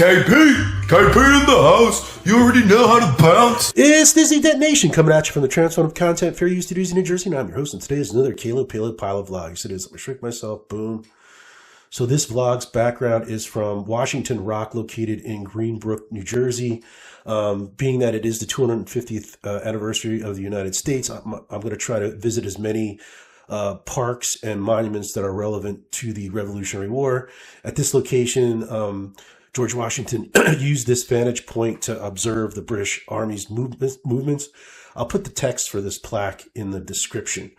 KP in the house. You already know how to bounce. It's Disney Detonation coming at you from the Transformative Content Fair Used Studios in New Jersey, and I'm your host, and today is another Caleb Pile of vlogs. It is, let me shrink myself, boom. So this vlog's background is from Washington Rock, located in Greenbrook, New Jersey. Being that it is the 250th anniversary of the United States, I'm going to try to visit as many parks and monuments that are relevant to the Revolutionary War. At this location, George Washington used this vantage point to observe the British Army's movements. I'll put the text for this plaque in the description.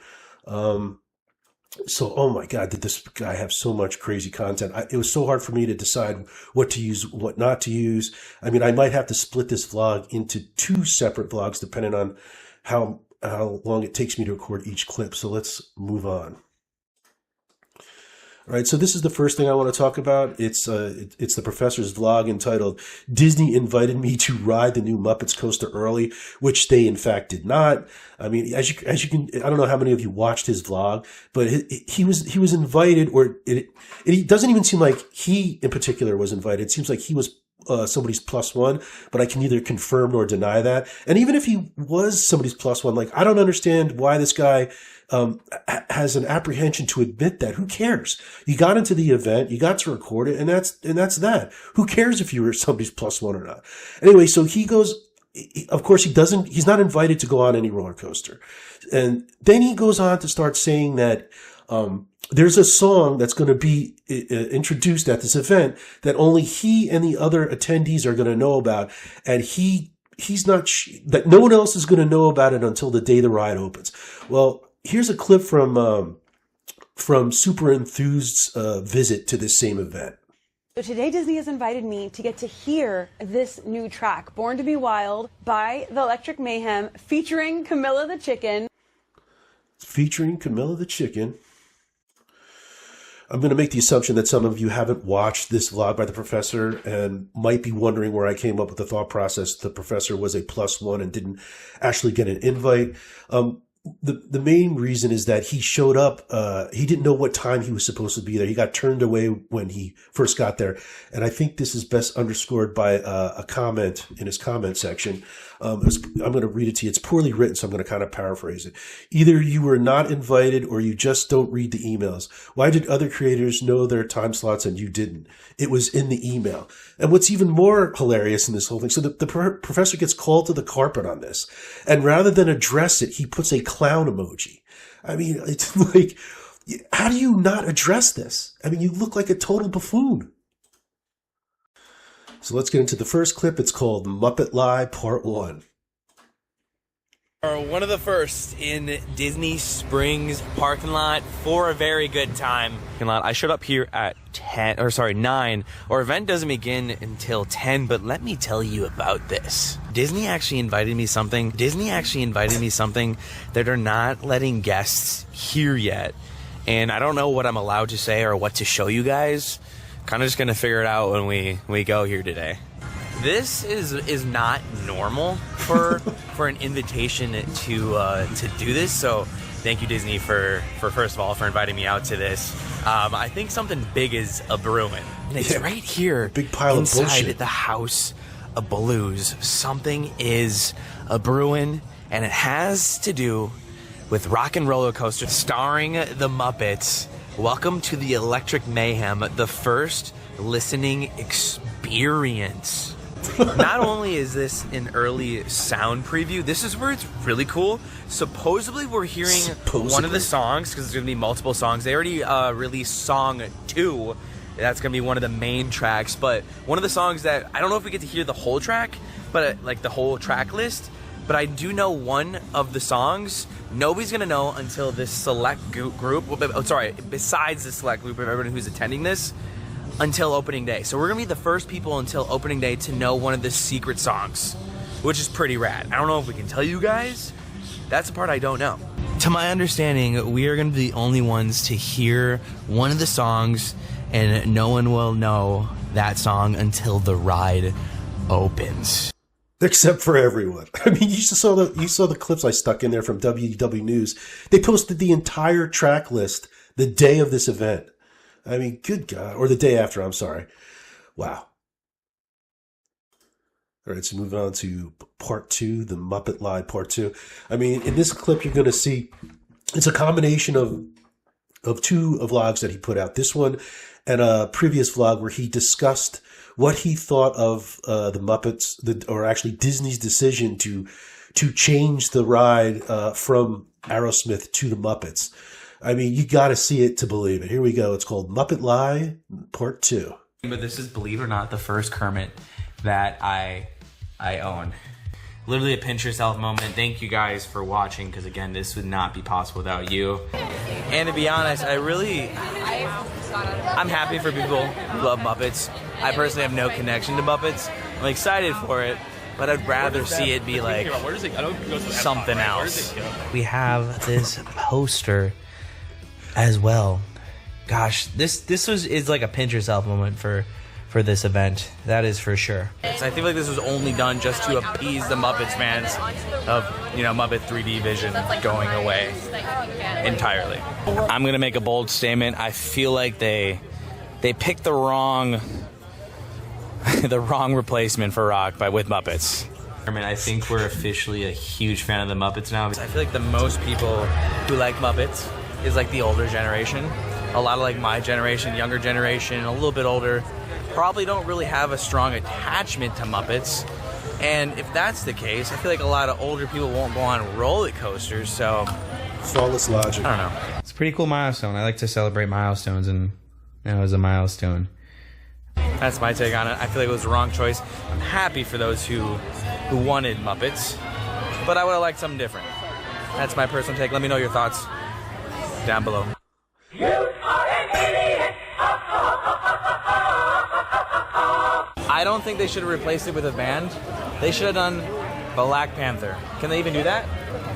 So, oh my God, did this guy have so much crazy content. It was so hard for me to decide what to use, what not to use. I mean, I might have to split this vlog into two separate vlogs depending on how long it takes me to record each clip. So let's move on. All right, so this is the first thing I want to talk about. It's the professor's vlog entitled "Disney Invited Me to Ride the New Muppets Coaster Early," which they in fact did not. I mean, as you can, I don't know how many of you watched his vlog, but he was invited, or it doesn't even seem like he in particular was invited. It seems like he was somebody's plus one, but I can neither confirm nor deny that. And even if he was somebody's plus one, like, I don't understand why this guy has an apprehension to admit that. Who cares? You got into the event, you got to record it, and that's that. Who cares if you were somebody's plus one or not? Anyway, so he goes, of course he's not invited to go on any roller coaster. And then he goes on to start saying that there's a song that's going to be introduced at this event that only he and the other attendees are going to know about, and he's not that no one else is going to know about it until the day the ride opens. Well, here's a clip from Super Enthused's visit to this same event. So today Disney has invited me to get to hear this new track, Born to be Wild, by the Electric Mayhem, featuring Camilla the Chicken. Featuring Camilla the Chicken. I'm going to make the assumption that some of you haven't watched this vlog by the professor and might be wondering where I came up with the thought process. The professor was a plus one and didn't actually get an invite. The main reason is that he showed up, he didn't know what time he was supposed to be there. He got turned away when he first got there. And I think this is best underscored by a comment in his comment section. I'm going to read it to you. It's poorly written, so I'm going to kind of paraphrase it. Either you were not invited or you just don't read the emails. Why did other creators know their time slots and you didn't? It was in the email. And what's even more hilarious in this whole thing, so the professor gets called to the carpet on this, and rather than address it, he puts a clown emoji. I mean, it's like, how do you not address this? I mean, you look like a total buffoon. So let's get into the first clip. It's called Muppet Lie Part 1. One of the first in Disney Springs parking lot for a very good time. I showed up here at 9. Our event doesn't begin until 10, but let me tell you about this. Disney actually invited me something that they're not letting guests hear yet. And I don't know what I'm allowed to say or what to show you guys. Kind of just gonna figure it out when we go here today. This is not normal for an invitation to do this. So thank you, Disney, for first of all for inviting me out to this. I think something big is a brewing, and it's right here, big pile inside of bullshit. The House of Blues. Something is a brewing, and it has to do with Rockin Roller-coaster, starring the Muppets. Welcome to the Electric Mayhem, the first listening experience. Not only is this an early sound preview, this is where it's really cool. Supposedly we're hearing one of the songs, because there's going to be multiple songs. They already released song 2. That's going to be one of the main tracks. But one of the songs that, I don't know if we get to hear the whole track, but like the whole track list. But I do know one of the songs. Nobody's going to know until this select group, besides the select group of everyone who's attending this, until opening day. So we're going to be the first people until opening day to know one of the secret songs, which is pretty rad. I don't know if we can tell you guys. That's the part I don't know. To my understanding, we are going to be the only ones to hear one of the songs, and no one will know that song until the ride opens. Except for everyone. I mean, you saw the clips I stuck in there from WDW News. They posted the entire track list the day of this event. I mean, good God. Or the day after, I'm sorry. Wow. All right, so moving on to part 2, the Muppet Lie part 2. I mean, in this clip, you're going to see it's a combination of 2 vlogs that he put out. This one and a previous vlog where he discussed what he thought of the Muppets, or actually Disney's decision to change the ride from Aerosmith to the Muppets. I mean, you got to see it to believe it. Here we go. It's called Muppet Lie Part 2. But this is, believe it or not, the first Kermit that I own. Literally a pinch yourself moment. Thank you guys for watching, because again, this would not be possible without you. And to be honest, I'm happy for people who love Muppets. I personally have no connection to Muppets. I'm excited for it, but I'd rather see it be like something else. We have this poster as well. Gosh, this is like a pinch yourself moment for this event. That is for sure. So I feel like this was only done just to appease the Muppets fans of, Muppet 3D vision going away entirely. I'm gonna make a bold statement. I feel like they picked the wrong replacement for Rock with Muppets. I think we're officially a huge fan of the Muppets now. I feel like the most people who like Muppets is like the older generation. A lot of like my generation, younger generation, a little bit older, probably don't really have a strong attachment to Muppets. And if that's the case, I feel like a lot of older people won't go on roller coasters, so... Flawless logic. I don't know. It's a pretty cool milestone. I like to celebrate milestones, and it was a milestone. That's my take on it. I feel like it was the wrong choice. I'm happy for those who wanted Muppets, but I would have liked something different. That's my personal take. Let me know your thoughts down below. You are an idiot! I don't think they should have replaced it with a band. They should have done Black Panther. Can they even do that?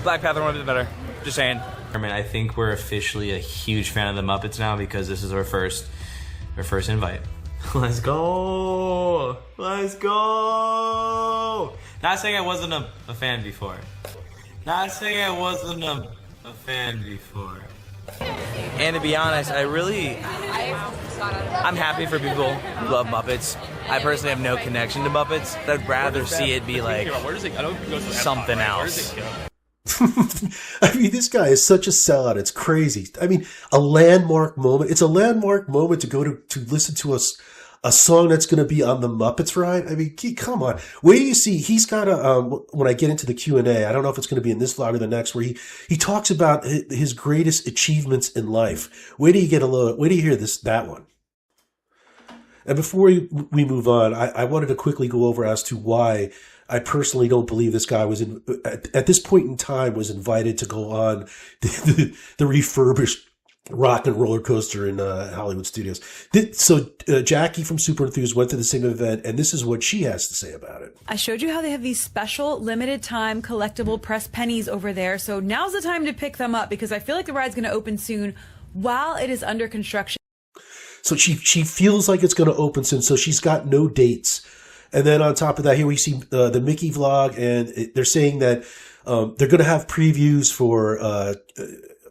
Black Panther would have been better. Just saying. I think we're officially a huge fan of the Muppets now, because this is our first invite. Let's go! Let's go! Not saying I wasn't a fan before. Not saying I wasn't a fan before. And to be honest, I'm happy for people who love Muppets. I personally have no connection to Muppets. I'd rather see it be like something else. I mean, this guy is such a sellout. It's crazy. I mean, a landmark moment. It's a landmark moment to go to listen to a song that's going to be on the Muppets ride. I mean, come on. Wait till you see, he's got when I get into the Q&A, I don't know if it's going to be in this vlog or the next, where he talks about his greatest achievements in life. Wait till you hear that one. And before we move on, I wanted to quickly go over as to why I personally don't believe this guy was at this point in time was invited to go on the refurbished Rockin Roller-coaster in Hollywood Studios. So Jackie from Super Enthused went to the same event, and this is what she has to say about it. I showed you how they have these special limited time collectible press pennies over there. So now's the time to pick them up, because I feel like the ride's going to open soon while it is under construction. So she feels like it's going to open soon, so she's got no dates. And then on top of that, here we see the Mickey vlog, and they're saying that they're going to have previews for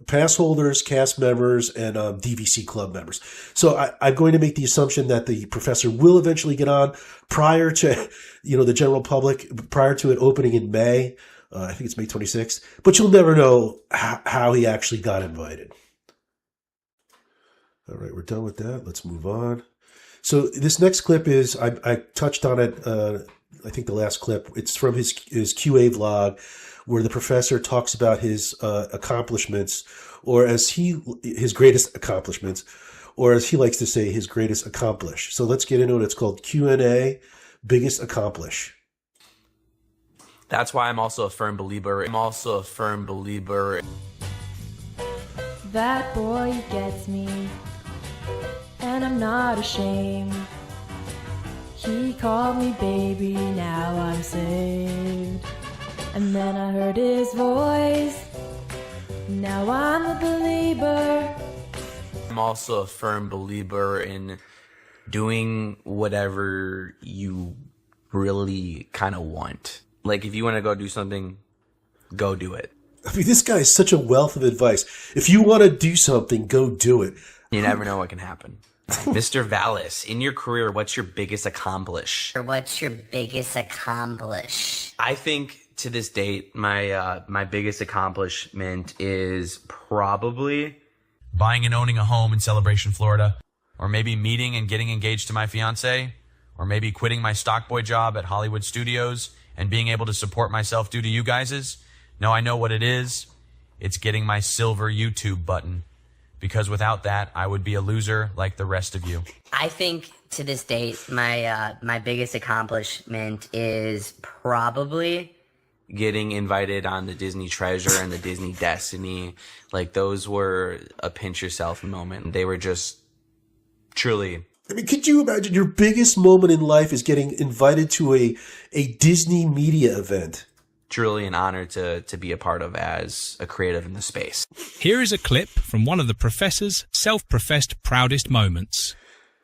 pass holders, cast members, and DVC club members. So I'm going to make the assumption that the professor will eventually get on prior to, the general public, prior to it opening in May. I think it's May 26th. But you'll never know how he actually got invited. All right, we're done with that. Let's move on. So this next clip is, I touched on it, I think the last clip. It's from his QA vlog, where the professor talks about his accomplishments, or his greatest accomplishments, or as he likes to say, his greatest accomplish. So let's get into it. It's called Q&A, Biggest Accomplish. That's why I'm also a firm believer. That boy gets me, and I'm not ashamed. He called me baby, now I'm saved. And then I heard his voice, now I'm a believer. I'm also a firm believer in doing whatever you really kind of want. Like, if you want to go do something, go do it. I mean, this guy is such a wealth of advice. If you want to do something, go do it. You never know what can happen. Mr. Vallis, in your career, what's your biggest accomplishment? What's your biggest accomplishment? I think to this date, my biggest accomplishment is probably buying and owning a home in Celebration, Florida, or maybe meeting and getting engaged to my fiance, or maybe quitting my stockboy job at Hollywood Studios and being able to support myself due to you guys's. No, I know what it is. It's getting my silver YouTube button. Because without that, I would be a loser like the rest of you. I think to this date, my biggest accomplishment is probably getting invited on the Disney Treasure and the Disney Destiny. Like, those were a pinch yourself moment. They were just truly... I mean, could you imagine your biggest moment in life is getting invited to a Disney media event? Truly an honor to be a part of as a creative in the space. Here is a clip from one of the professor's self-professed proudest moments.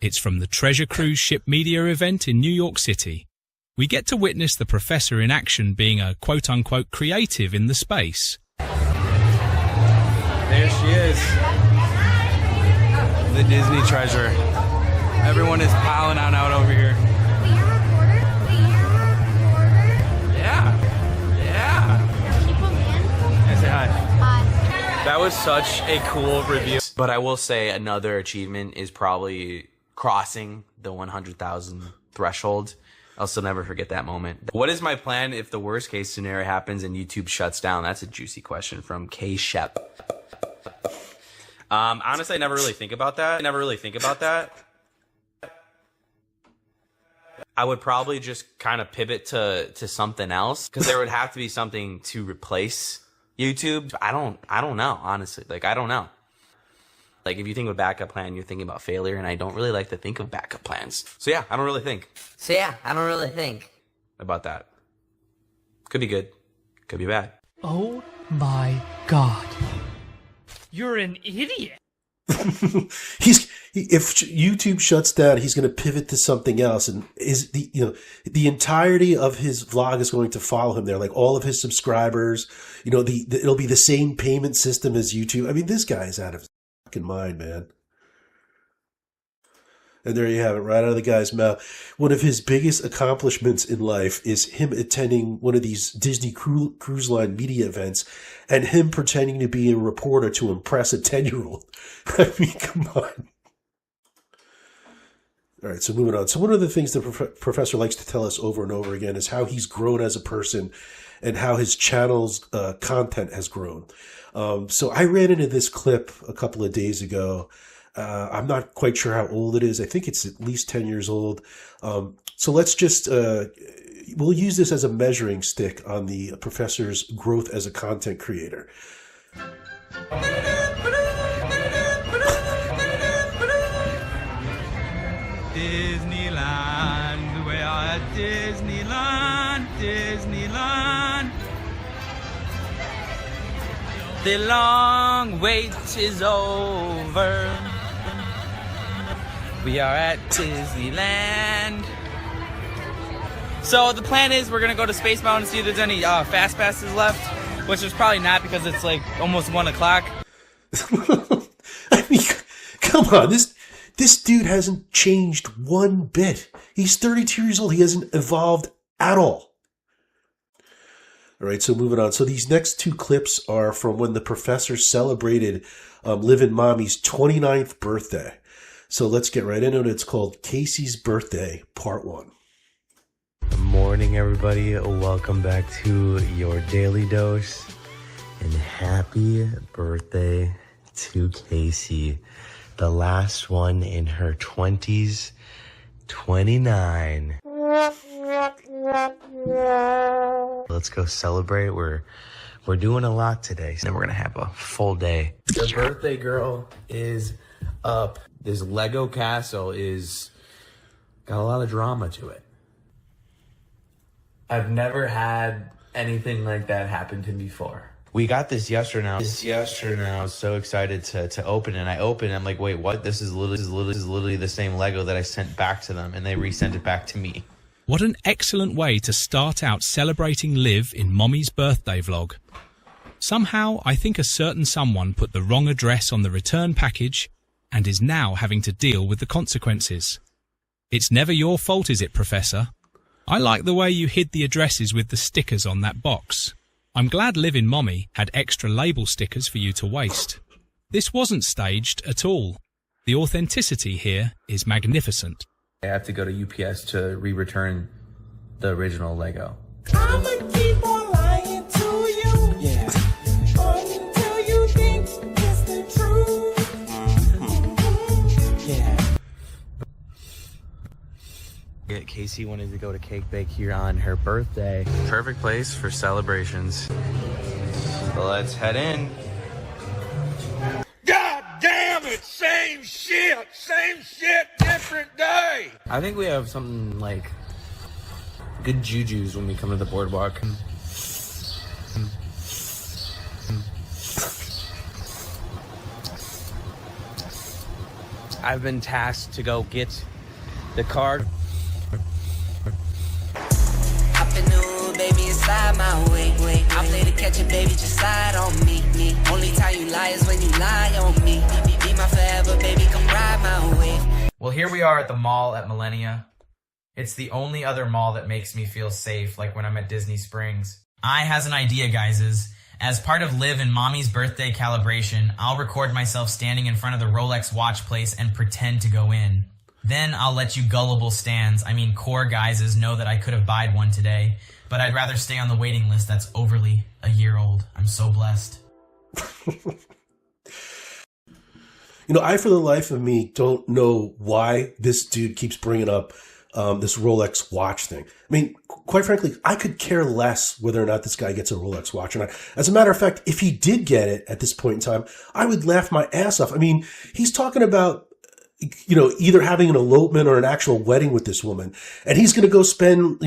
It's from the Treasure Cruise Ship Media event in New York City. We get to witness the professor in action being a quote-unquote creative in the space. There she is. The Disney Treasure. Everyone is piling on out over here. Wait, you're a reporter? Yeah. People in? Say hi. Hi. That was such a cool review. But I will say another achievement is probably crossing the 100,000 threshold. I'll still never forget that moment. What is my plan if the worst case scenario happens and YouTube shuts down? That's a juicy question from K. Shep. Honestly, I never really think about that. I would probably just kind of pivot to something else, because there would have to be something to replace YouTube. I don't know, honestly. Like, I don't know. Like, if you think of a backup plan, you're thinking about failure, and I don't really like to think of backup plans. So yeah, I don't really think about that. Could be good. Could be bad. Oh my God. You're an idiot. If YouTube shuts down, he's going to pivot to something else, and the entirety of his vlog is going to follow him there. Like, all of his subscribers, it'll be the same payment system as YouTube. I mean, this guy's out of his fucking mind, man. And there you have it, right out of the guy's mouth. One of his biggest accomplishments in life is him attending one of these Disney Cruise Line media events and him pretending to be a reporter to impress a 10-year-old. I mean, come on. All right, so moving on. So one of the things the professor likes to tell us over and over again is how he's grown as a person and how his channel's content has grown. So I ran into this clip a couple of days ago. I'm not quite sure how old it is. I think it's at least 10 years old. So let's just, we'll use this as a measuring stick on the professor's growth as a content creator. Disneyland, we are at Disneyland. The long wait is over. We are at Disneyland. So the plan is we're gonna go to Space Mountain and see if there's any fast passes left, which is probably not because it's like almost 1 o'clock. I mean, come on, this dude hasn't changed one bit. He's 32 years old. He hasn't evolved at all. All right, so moving on. So these next two clips are from when the professor celebrated Livin' Mommy's 29th birthday. So let's get right into it. It's called Casey's Birthday, Part 1. Good morning, everybody. Welcome back to your Daily Dose. And happy birthday to Casey. The last one in her 20s, 29. Let's go celebrate. We're doing a lot today. And we're going to have a full day. The birthday girl is up. This Lego castle is got a lot of drama to it. I've never had anything like that happen to me before. We got this yesterday now. I was so excited to open it. And I opened it. I'm like, wait, what? This is literally the same Lego that I sent back to them, and they resent it back to me. What an excellent way to start out celebrating Liv in Mommy's birthday vlog. Somehow, I think a certain someone put the wrong address on the return package, and is now having to deal with the consequences. It's never your fault, is it, Professor? I like the way you hid the addresses with the stickers on that box. I'm glad Livin' Mommy had extra label stickers for you to waste. This wasn't staged at all. The authenticity here is magnificent. I have to go to UPS to re-return the original Lego. I'ma keep on lying to you. Yeah. Until you think it's the truth. Yeah. Casey wanted to go to Cake Bake here on her birthday. Perfect place for celebrations. So let's head in. God damn it! Same shit, different day. I think we have something like good jujus when we come to the boardwalk. I've been tasked to go get the card. Afternoon, baby, inside my way. I play to catch it, baby, just slide on me. Only time you lie is when you lie on me. Be my forever, baby, come ride my wave. Well, here we are at the mall at Millennia. It's the only other mall that makes me feel safe, like when I'm at Disney Springs. I has an idea, guys. As part of Liv and Mommy's birthday calibration, I'll record myself standing in front of the Rolex watch place and pretend to go in. Then I'll let you gullible stands, core guises, know that I could have buyed one today, but I'd rather stay on the waiting list that's overly a year old. I'm so blessed. I, for the life of me, don't know why this dude keeps bringing up this Rolex watch thing. Quite frankly, I could care less whether or not this guy gets a Rolex watch or not. As a matter of fact, if he did get it at this point in time, I would laugh my ass off. He's talking about, either having an elopement or an actual wedding with this woman, and he's going to go spend,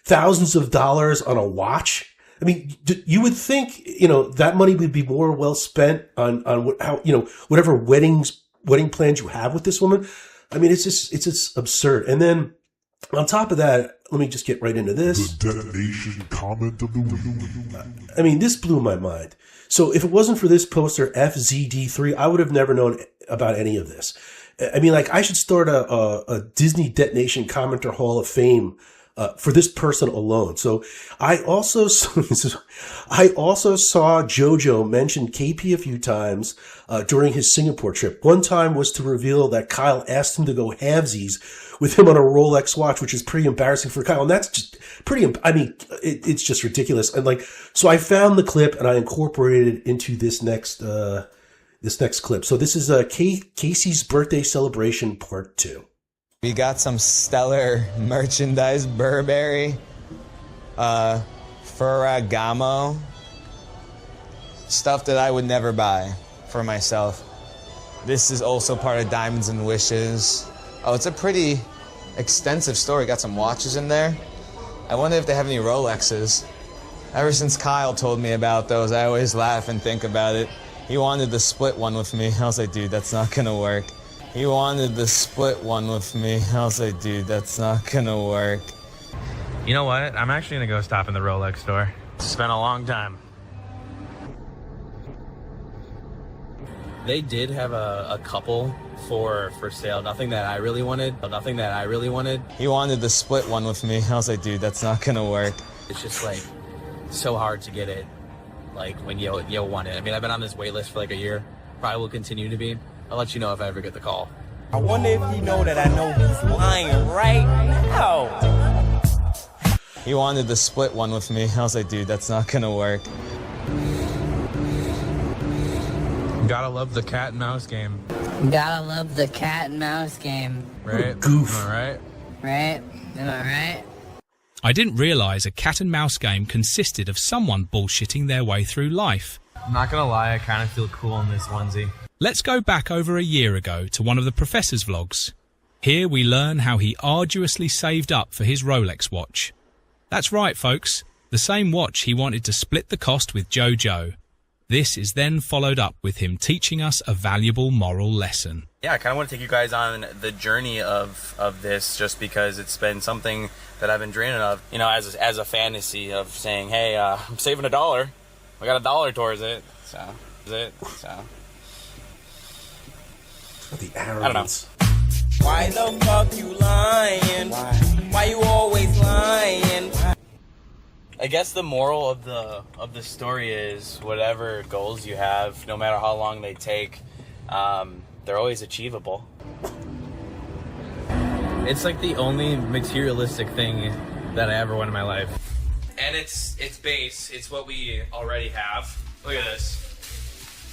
thousands of dollars on a watch. You would think, that money would be more well spent on whatever wedding plans you have with this woman. It's just absurd. And then on top of that, let me just get right into this. The detonation comment of the week. This blew my mind. So if it wasn't for this poster, FZD3, I would have never known about any of this. I should start a Disney Detonation Commenter Hall of Fame for this person alone. So I also saw JoJo mention KP a few times during his Singapore trip. One time was to reveal that Kyle asked him to go halvesies with him on a Rolex watch, which is pretty embarrassing for Kyle. And that's just it's just ridiculous. And so I found the clip and I incorporated it into this next clip. So this is Casey's birthday celebration part 2. We got some stellar merchandise, Burberry, Ferragamo, stuff that I would never buy for myself. This is also part of Diamonds and Wishes. Oh, it's a pretty extensive store. Got some watches in there. I wonder if they have any Rolexes. Ever since Kyle told me about those, I always laugh and think about it. He wanted to split one with me. I was like, dude, that's not gonna work. He wanted to split one with me. I was like, dude, that's not gonna work. You know what? I'm actually gonna go stop in the Rolex store. It's been a long time. They did have a couple for sale. Nothing that I really wanted. He wanted to split one with me. I was like, dude, that's not gonna work. It's just so hard to get it. When you want it. I've been on this wait list for a year. Probably will continue to be. I'll let you know if I ever get the call. I wonder if he know that I know he's lying right now. He wanted to split one with me. I was like, dude, that's not gonna work. Gotta love the cat and mouse game. Gotta love the cat and mouse game. Right? Goof. Am I right? Right? Am I right? I didn't realise a cat and mouse game consisted of someone bullshitting their way through life. I'm not gonna lie, I kind of feel cool in this onesie. Let's go back over a year ago to one of the Professor's vlogs. Here we learn how he arduously saved up for his Rolex watch. That's right, folks, the same watch he wanted to split the cost with JoJo. This is then followed up with him teaching us a valuable moral lesson. Yeah, I kind of want to take you guys on the journey of this, just because it's been something that I've been dreaming of, as a fantasy of saying, hey, I'm saving $1. I got $1 towards it, so. The arrogance. Why the fuck you lying? Why you always lying? I guess the moral of the story is whatever goals you have, no matter how long they take, they're always achievable. It's like the only materialistic thing that I ever want in my life. And it's base. It's what we already have. Look at this.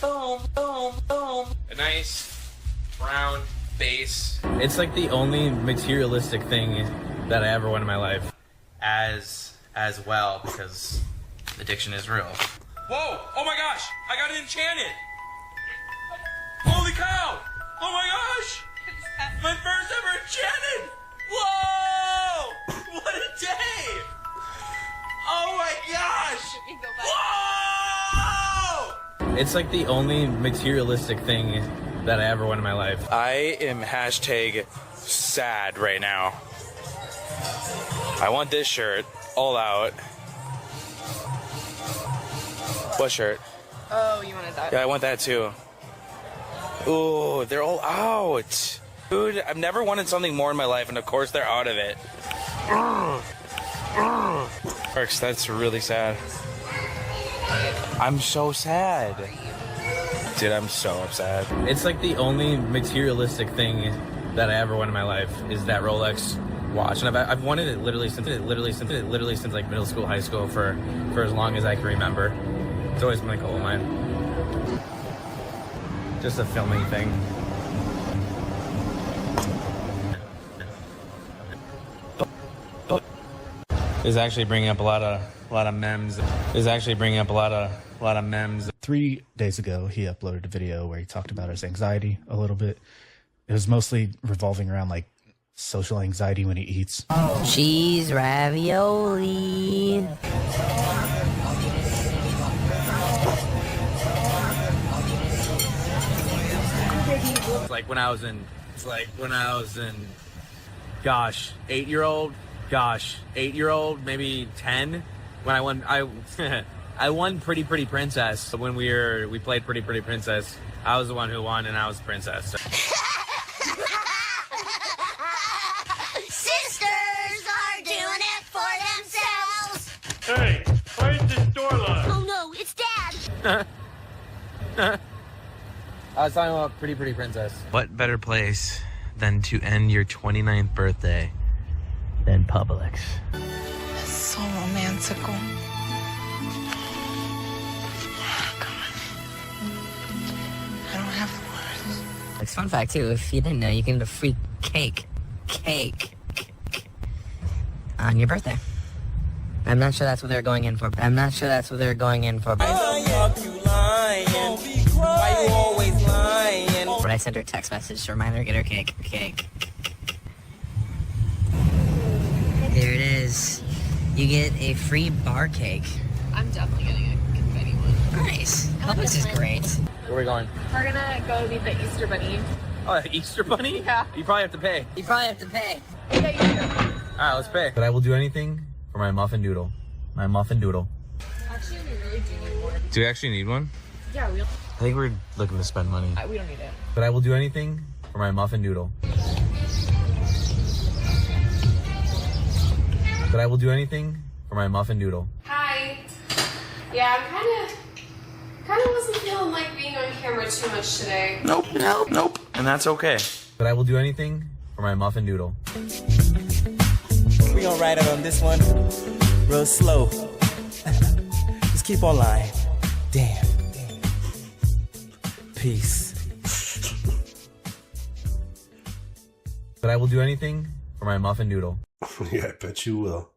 Boom, boom, boom. A nice brown base. It's like the only materialistic thing that I ever want in my life. As well, because addiction is real. Whoa! Oh my gosh! I got enchanted! Holy cow! Oh my gosh! My first ever enchanted! Whoa! What a day! Oh my gosh! Whoa! It's like the only materialistic thing that I ever want in my life. I am hashtag sad right now. I want this shirt all out. What shirt? Oh, you wanted that? Yeah, I want that too. Ooh, they're all out. Dude, I've never wanted something more in my life, and of course they're out of it. Perks, that's really sad. I'm so sad. Dude, I'm so upset. It's like the only materialistic thing that I ever want in my life is that Rolex watch, and I've wanted it literally since like middle school, high school, for as long as I can remember. It's always been a goal of mine. Just a filming thing. Is actually bringing up a lot of memes. Is actually bringing up a lot of memes. 3 days ago, he uploaded a video where he talked about his anxiety a little bit. It was mostly revolving around like social anxiety when he eats. Cheese ravioli. It's like when I was in, gosh, 8-year-old, maybe 10, when I won, I won Pretty Princess. So when we played Pretty Princess, I was the one who won, and I was the princess. So. Sisters are doing it for themselves. Hey, why is this door locked? Oh no, it's Dad. I was talking about Pretty Princess. What better place than to end your 29th birthday than Publix? So romantical. I don't have words. It's fun fact too, if you didn't know, you can get a free cake on your birthday. I'm not sure that's what they're going in for. Why the fuck you lying? Why you always lying? But I sent her a text message to remind her to get her cake. Here it is. You get a free bar cake. I'm definitely getting a confetti one. Nice. Publix is great. Where are we going? We're gonna go meet the Easter Bunny. Oh, Easter Bunny? Yeah. You probably have to pay. Yeah, you do. Alright, let's pay. But I will do anything for my muffin doodle. Actually, we really do need more. Do we actually need one? Yeah, we don't. I think we're looking to spend money. We don't need it. But I will do anything for my muffin doodle. But I will do anything for my muffin doodle. Hi. Yeah, I'm kind of wasn't feeling like being on camera too much today. Nope. And that's okay. But I will do anything for my muffin doodle. We gonna ride it on this one real slow. Just keep on lying. Damn. Peace. But I will do anything for my muffin doodle. Yeah, I bet you will.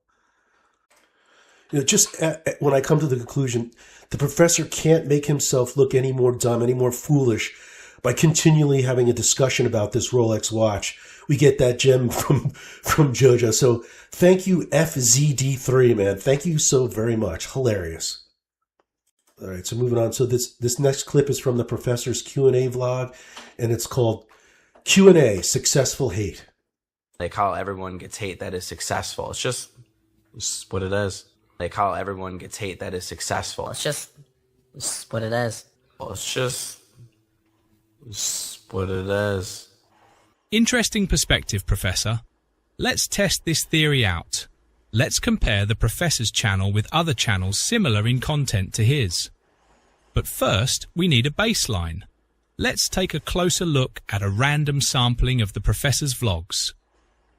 Just when I come to the conclusion, the professor can't make himself look any more dumb, any more foolish by continually having a discussion about this Rolex watch. We get that gem from JoJo. So thank you, FZD3, man. Thank you so very much. Hilarious. All right, so moving on. So this next clip is from the professor's Q&A vlog, and it's called Q&A, Successful Hate. Like how everyone gets hate that is successful. It's just what it is. Like how everyone gets hate that is successful. It's just what it is. Well, it's just what it is. Interesting perspective, Professor. Let's test this theory out. Let's compare the Professor's channel with other channels similar in content to his. But first, we need a baseline. Let's take a closer look at a random sampling of the Professor's vlogs.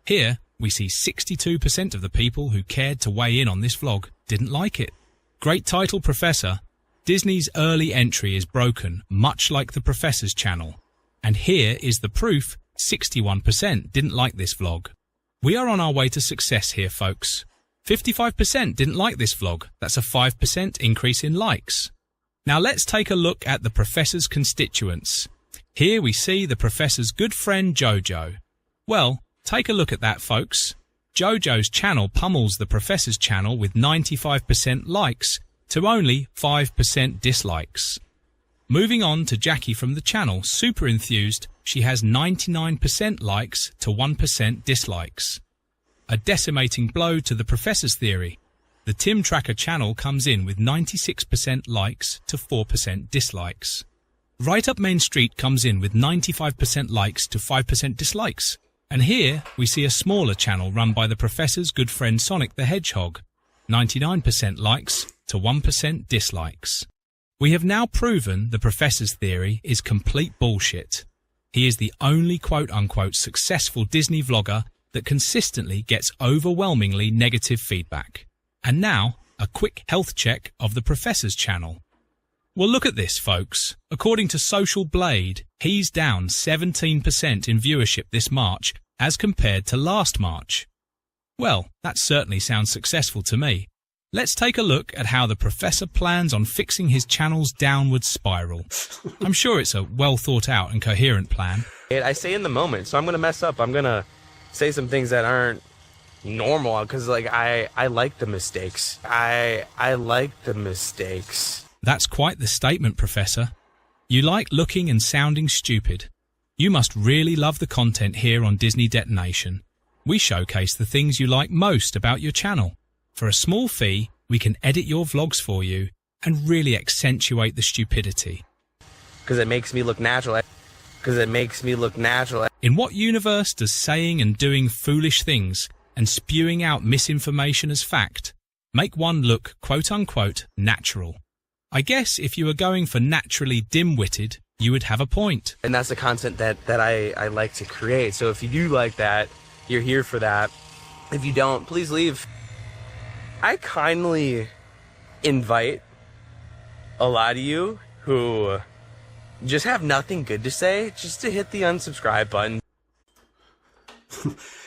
Here, we see 62% of the people who cared to weigh in on this vlog didn't like it. Great title, Professor. Disney's early entry is broken, much like the Professor's channel. And here is the proof: 61% didn't like this vlog. We are on our way to success here, folks. 55% didn't like this vlog. That's a 5% increase in likes. Now let's take a look at the Professor's constituents. Here we see the Professor's good friend JoJo. Well, take a look at that, folks. JoJo's channel pummels the Professor's channel with 95% likes to only 5% dislikes. Moving on to Jackie from the channel, super enthused, she has 99% likes to 1% dislikes. A decimating blow to the Professor's theory. The Tim Tracker channel comes in with 96% likes to 4% dislikes. Right Up Main Street comes in with 95% likes to 5% dislikes. And here we see a smaller channel run by the Professor's good friend Sonic the Hedgehog. 99% likes to 1% dislikes. We have now proven the Professor's theory is complete bullshit. He is the only quote-unquote successful Disney vlogger that consistently gets overwhelmingly negative feedback. And now, a quick health check of the Professor's channel. Well, look at this, folks. According to Social Blade, he's down 17% in viewership this March as compared to last March. Well, that certainly sounds successful to me. Let's take a look at how the Professor plans on fixing his channel's downward spiral. I'm sure it's a well thought out and coherent plan. I say in the moment, so I'm going to mess up. I'm going to say some things that aren't normal because I like the mistakes. I like the mistakes. That's quite the statement, Professor. You like looking and sounding stupid. You must really love the content here on Disney Detonation. We showcase the things you like most about your channel. For a small fee, we can edit your vlogs for you and really accentuate the stupidity. Because it makes me look natural. In what universe does saying and doing foolish things and spewing out misinformation as fact make one look quote-unquote natural? I guess if you were going for naturally dim-witted, you would have a point. And that's the content that I like to create. So if you do like that, you're here for that. If you don't, please leave. I kindly invite a lot of you who just have nothing good to say, just to hit the unsubscribe button.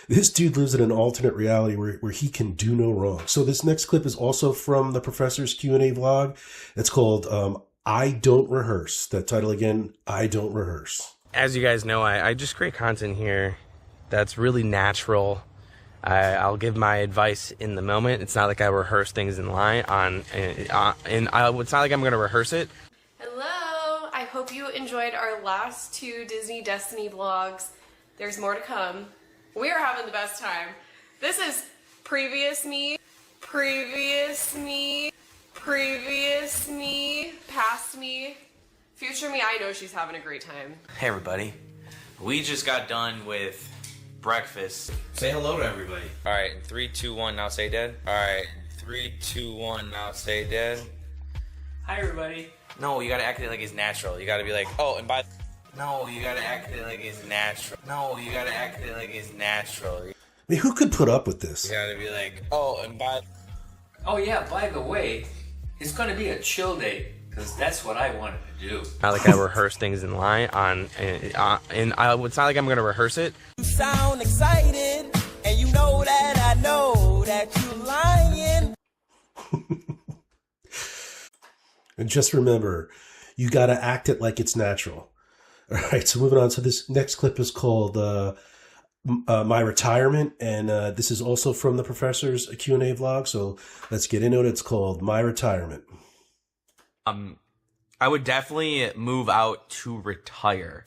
This dude lives in an alternate reality where he can do no wrong. So this next clip is also from the Professor's Q&A vlog. It's called I Don't Rehearse. That title again, I Don't Rehearse. As you guys know, I just create content here that's really natural. I'll give my advice in the moment. It's not like I rehearse things in line it's not like I'm going to rehearse it. Hello! I hope you enjoyed our last 2 Disney Destiny vlogs. There's more to come. We are having the best time. This is previous me, past me, future me. I know she's having a great time. Hey everybody, we just got done with breakfast. Say hello to everybody. Alright, 3, 2, 1, now say dead. Alright, 3, 2, 1, now say dead. Hi, everybody. No, you gotta act it like it's natural. You gotta be like, oh, and by... No, you gotta act it like it's natural. No, you gotta act it like it's natural. I mean, who could put up with this? You gotta be like, oh, and by... Oh, yeah, by the way, it's gonna be a chill day, because that's what I wanted to do. Not like I rehearse things in line it's not like I'm gonna rehearse it. You sound excited, and you know that I know that you're lying. And just remember, you gotta act it like it's natural. All right, so moving on. So this next clip is called My Retirement, and this is also from the Professor's Q&A vlog, so let's get into it. It's called My Retirement. I would definitely move out to retire.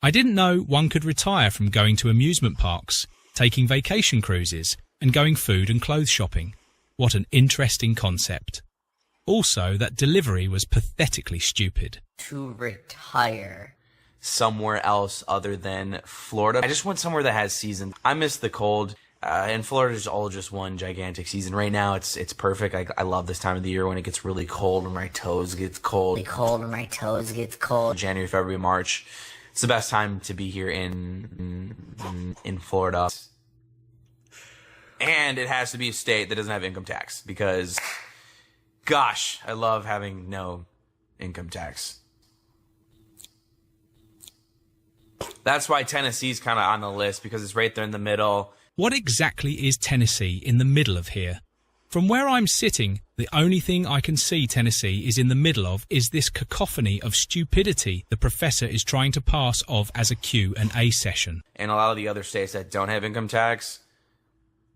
I didn't know one could retire from going to amusement parks, taking vacation cruises, and going food and clothes shopping. What an interesting concept. Also, that delivery was pathetically stupid. somewhere else other than Florida. I just want somewhere that has seasons. I miss the cold. And Florida's all just one gigantic season. Right now, it's perfect. I love this time of the year when it gets really cold, when my toes get cold. January, February, March. It's the best time to be here in Florida. And it has to be a state that doesn't have income tax because, gosh, I love having no income tax. That's why Tennessee's kind of on the list because it's right there in the middle. What exactly is Tennessee in the middle of here? From where I'm sitting, the only thing I can see Tennessee is in the middle of is this cacophony of stupidity the professor is trying to pass off as a Q&A session. And a lot of the other states that don't have income tax,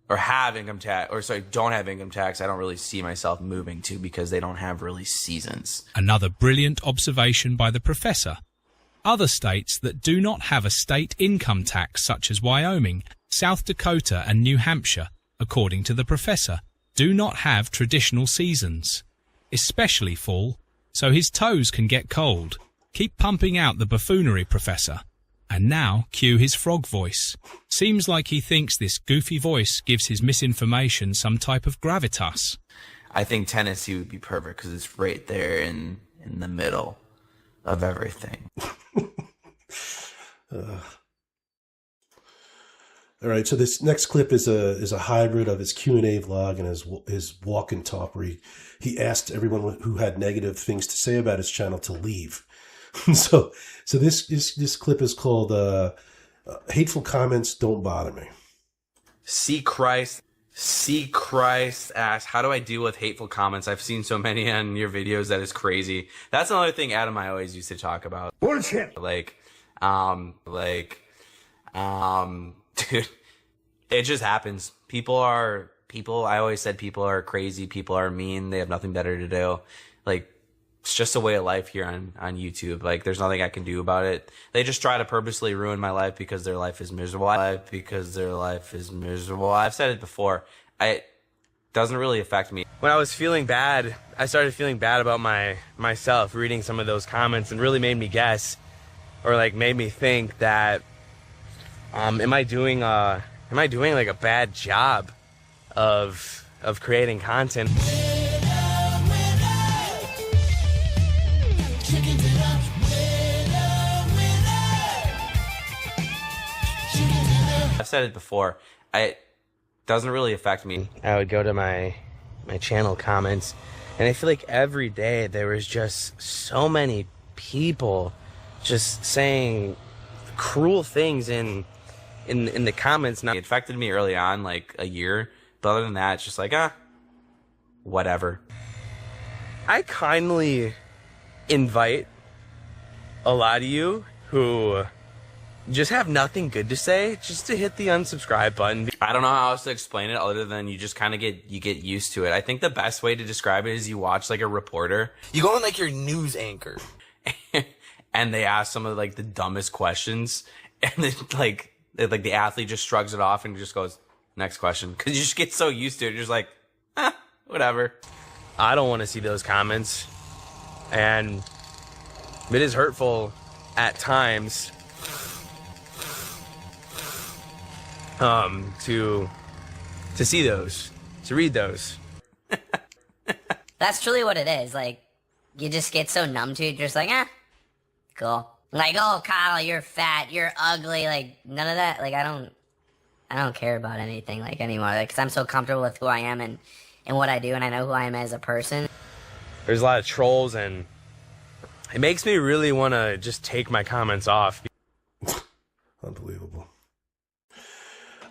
or don't have income tax, I don't really see myself moving to because they don't have really seasons. Another brilliant observation by the professor. Other states that do not have a state income tax, such as Wyoming, South Dakota and New Hampshire, according to the professor, do not have traditional seasons, especially fall, so his toes can get cold. Keep pumping out the buffoonery, Professor. And now cue his frog voice. Seems like he thinks this goofy voice gives his misinformation some type of gravitas. I think Tennessee would be perfect because it's right there in the middle of everything. All right, so this next clip is a hybrid of his Q&A vlog and his walk and talk where he asked everyone who had negative things to say about his channel to leave. so this clip is called Hateful Comments Don't Bother Me. See Christ asks, how do I deal with hateful comments? I've seen so many on your videos that is crazy. That's another thing Adam and I always used to talk about. Bullshit. Dude, it just happens. I always said people are crazy, people are mean, they have nothing better to do. Like, it's just a way of life here on YouTube. Like, there's nothing I can do about it. They just try to purposely ruin my life because their life is miserable. I've said it before. It doesn't really affect me. When I was feeling bad, I started feeling bad about myself, reading some of those comments, and really made me guess, or like made me think that, am I doing like a bad job of creating content? I've said it before. It doesn't really affect me. I would go to my channel comments, and I feel like every day there was just so many people just saying cruel things in the comments. Now, it affected me early on, like a year, but other than that, it's just like, whatever. I kindly invite a lot of you who just have nothing good to say, just to hit the unsubscribe button. I don't know how else to explain it other than you just kind of get used to it. I think the best way to describe it is you watch like a reporter. You go on like your news anchor and they ask some of like the dumbest questions, and then like the athlete just shrugs it off and just goes, next question. Because you just get so used to it. You're just like, whatever. I don't want to see those comments. And it is hurtful at times to see those, to read those. That's truly what it is. Like, you just get so numb to it. You're just like, cool. Like, oh, Kyle, you're fat, you're ugly, like, none of that. Like, I don't care about anything, like, anymore. Like, 'cause I'm so comfortable with who I am and what I do, and I know who I am as a person. There's a lot of trolls, and it makes me really want to just take my comments off. Unbelievable.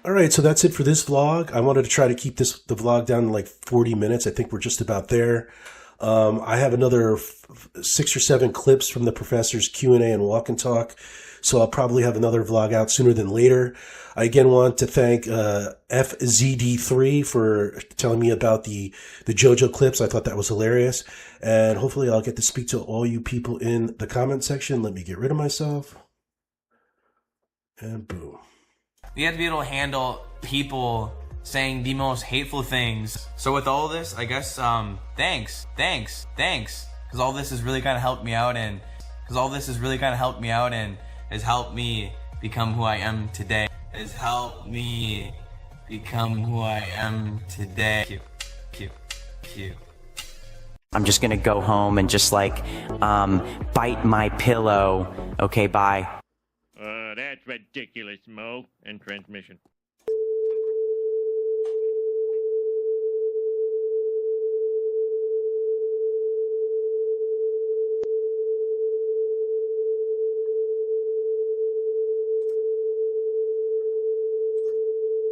All right, so that's it for this vlog. I wanted to try to keep the vlog down to like 40 minutes. I think we're just about there. I have another 6 or 7 clips from the professor's Q&A and walk and talk, so I'll probably have another vlog out sooner than later. I again want to thank FZD3 for telling me about the JoJo clips. I thought that was hilarious, and hopefully I'll get to speak to all you people in the comment section. Let me get rid of myself, and boom. We have to be able to handle people saying the most hateful things. So with all this, I guess, thanks. Because all this has really kind of helped me out, and because all this has really kind of helped me out and has helped me become who I am today. Has helped me become who I am today. Cute. I'm just gonna go home and just like bite my pillow. Okay, bye. That's ridiculous, Mo. And transmission.